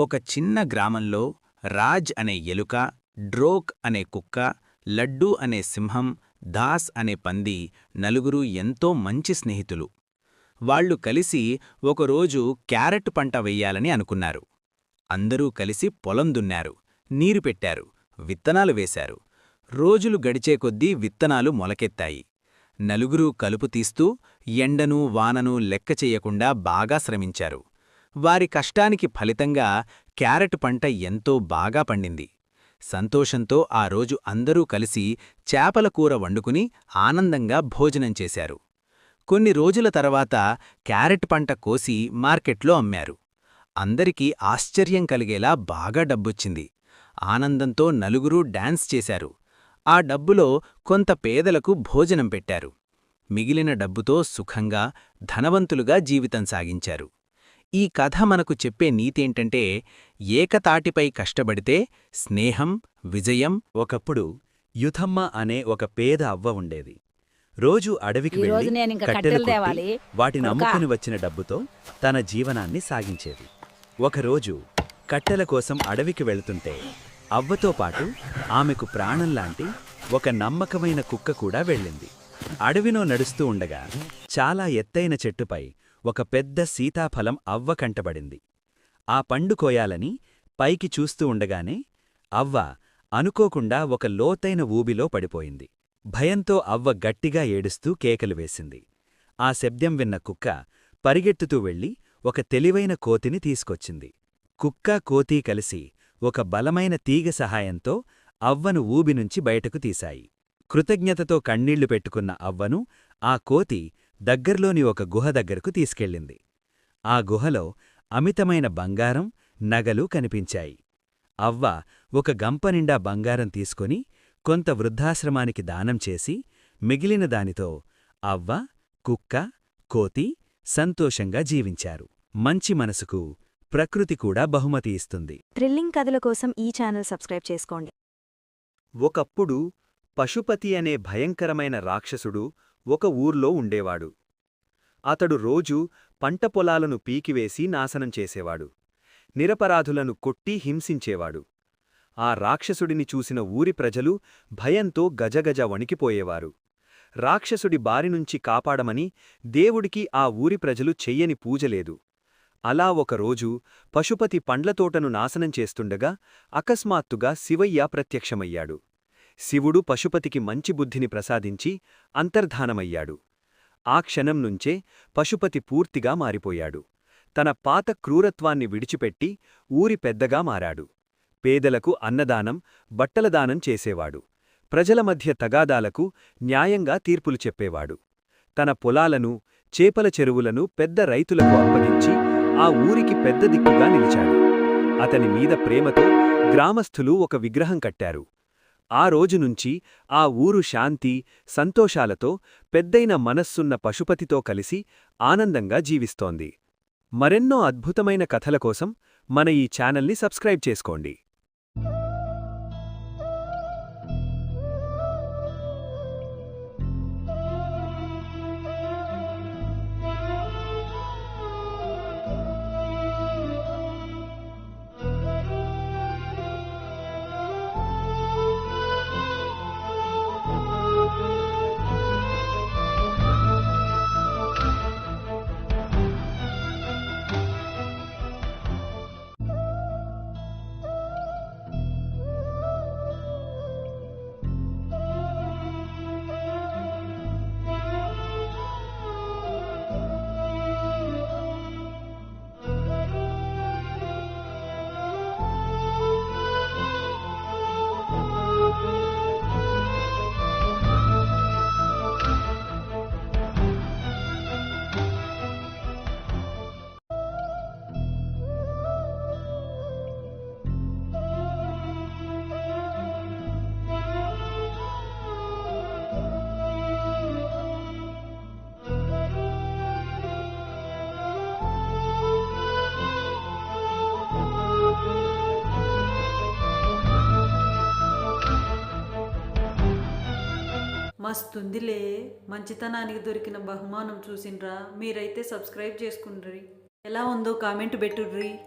ఒక చిన్న గ్రామంలో రాజ్ అనే ఎలుక, డ్రోక్ అనే కుక్క, లడ్డూ అనే సింహం, దాస్ అనే పంది నలుగురు ఎంతో మంచి స్నేహితులు. వాళ్ళు కలిసి ఒకరోజు క్యారెట్ పంట వెయ్యాలని అనుకున్నారు. అందరూ కలిసి పొలం దున్నారు, నీరు పెట్టారు, విత్తనాలు వేశారు. రోజులు గడిచే కొద్దీ విత్తనాలు మొలకెత్తాయి. నలుగురూ కలుపు తీస్తూ ఎండనూ వాననూ లెక్క చెయ్యకుండా బాగా శ్రమించారు. వారి కష్టానికి ఫలితంగా క్యారెట్ పంట ఎంతో బాగా పండింది. సంతోషంతో ఆ రోజు అందరూ కలిసి చేపల కూర వండుకుని ఆనందంగా భోజనం చేశారు. కొన్ని రోజుల తర్వాత క్యారెట్ పంట కోసి మార్కెట్లో అమ్మారు. అందరికీ ఆశ్చర్యం కలిగేలా బాగా డబ్బొచ్చింది. ఆనందంతో నలుగురూ డాన్స్ చేశారు. ఆ డబ్బులో కొంత పేదలకు భోజనం పెట్టారు. మిగిలిన డబ్బుతో సుఖంగా, ధనవంతులుగా జీవితం సాగించారు. ఈ కథ మనకు చెప్పే నీతేంటంటే, ఏకతాటిపై కష్టపడితే స్నేహం, విజయం. ఒకప్పుడు యుథమ్మ అనే ఒక పేద అవ్వ ఉండేది. రోజూ అడవికి ఈరోజు వెళ్లి నేనింక కట్టెలు కట్టెలు కొట్టి తేవాలి. వాటిని ఒక- అమ్ముకుని వచ్చిన డబ్బుతో తన జీవనాన్ని సాగించేది. ఒకరోజు కట్టెల కోసం అడవికి వెళుతుంటే అవ్వతో పాటు ఆమెకు ప్రాణంలాంటి ఒక నమ్మకమైన కుక్క కూడా వెళ్ళింది. అడవిలో నడుస్తూ ఉండగా చాలా ఎత్తైన చెట్టుపై ఒక పెద్ద సీతాఫలం అవ్వ కంటబడింది. ఆ పండు కోయాలని పైకి చూస్తూ ఉండగానే అవ్వ అనుకోకుండా ఒక లోతైన ఊబిలో పడిపోయింది. భయంతో అవ్వ గట్టిగా ఏడుస్తూ కేకలు వేసింది. ఆ శబ్దం విన్న కుక్క పరిగెత్తుతూ వెళ్లి ఒక తెలివైన కోతిని తీసుకొచ్చింది. కుక్క, కోతి కలిసి ఒక బలమైన తీగ సహాయంతో అవ్వను ఊబినుంచి బయటకు తీశాయి. కృతజ్ఞతతో కన్నీళ్లు పెట్టుకున్న అవ్వను ఆ కోతి దగ్గర్లోని ఒక గుహ దగ్గరకు తీసుకెళ్ళింది. ఆ గుహలో అమితమైన బంగారం, నగలు కనిపించాయి. అవ్వ ఒక గంపనిండా బంగారం తీసుకొని కొంత వృద్ధాశ్రమానికి దానం చేసి మిగిలిన దానితో అవ్వ, కుక్క, కోతి సంతోషంగా జీవించారు. మంచి మనసుకు ప్రకృతి కూడా బహుమతి ఇస్తుంది. థ్రిల్లింగ్ కథల కోసం ఈ ఛానల్ సబ్స్క్రైబ్ చేసుకోండి. ఒకప్పుడు పశుపతి అనే భయంకరమైన రాక్షసుడు ఒక ఊర్లో ఉండేవాడు. అతడు రోజూ పంట పొలాలను పీకివేసి నాశనం చేసేవాడు. నిరపరాధులను కొట్టి హింసించేవాడు. ఆ రాక్షసుడిని చూసిన ఊరి ప్రజలు భయంతో గజగజ వణికిపోయేవారు. రాక్షసుడి బారినుంచి కాపాడమని దేవుడికి ఆ ఊరి ప్రజలు చెయ్యని పూజలేదు. అలా ఒకరోజు పశుపతి పండ్లతోటను నాశనం చేస్తుండగా అకస్మాత్తుగా శివయ్య ప్రత్యక్షమయ్యాడు. శివుడు పశుపతికి మంచి బుద్ధిని ప్రసాదించి అంతర్ధానమయ్యాడు. ఆ క్షణం నుంచే పశుపతి పూర్తిగా మారిపోయాడు. తన పాత క్రూరత్వాన్ని విడిచిపెట్టి ఊరి పెద్దగా మారాడు. పేదలకు అన్నదానం, బట్టలదానం చేసేవాడు. ప్రజల మధ్య తగాదాలకు న్యాయంగా తీర్పులు చెప్పేవాడు. తన పొలాలను, చేపల చెరువులను పెద్ద రైతులకు అప్పగించి ఆ ఊరికి పెద్ద దిక్కుగా నిలిచాడు. అతని మీద ప్రేమతో గ్రామస్థులు ఒక విగ్రహం కట్టారు. ఆ రోజునుంచి ఆ ఊరు శాంతి, సంతోషాలతో పెద్దైన మనస్సున్న పశుపతితో కలిసి ఆనందంగా జీవిస్తోంది. మరెన్నో అద్భుతమైన కథల కోసం మన ఈ ఛానల్ని సబ్స్క్రైబ్ చేసుకోండి. మస్తుందిలే, మంచితనానికి దొరికిన బహుమానం చూసిండ్రా. మీరైతే సబ్స్క్రైబ్ చేసుకుండ్రి. ఎలా ఉందో కామెంట్ పెట్టుర్రి.